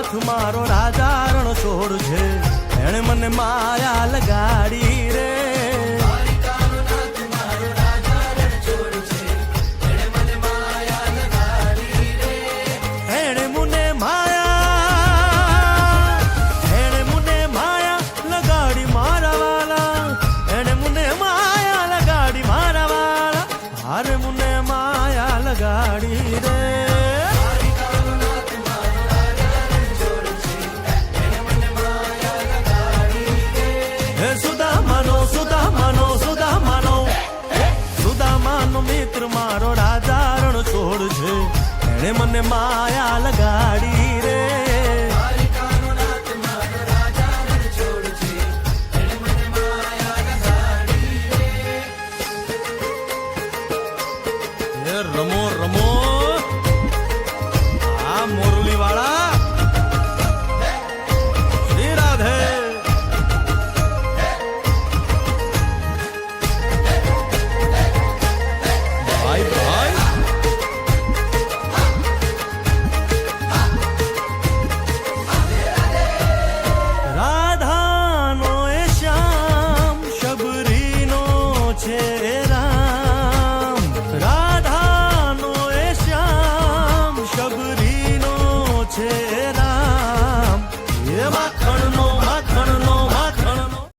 નાથ મારો રાજા રણ છોડ છે, એણે મને માયા લગાડી રે. એણે મને માયા લગાડી મારા વાલા, એણે મને માયા લગાડી મારા વાલા, હારે મને માયા લગાડી રે. સુદામાનો મિત્ર મારો રાજા રણ છોડ છે, એણે મને માયા લગાડી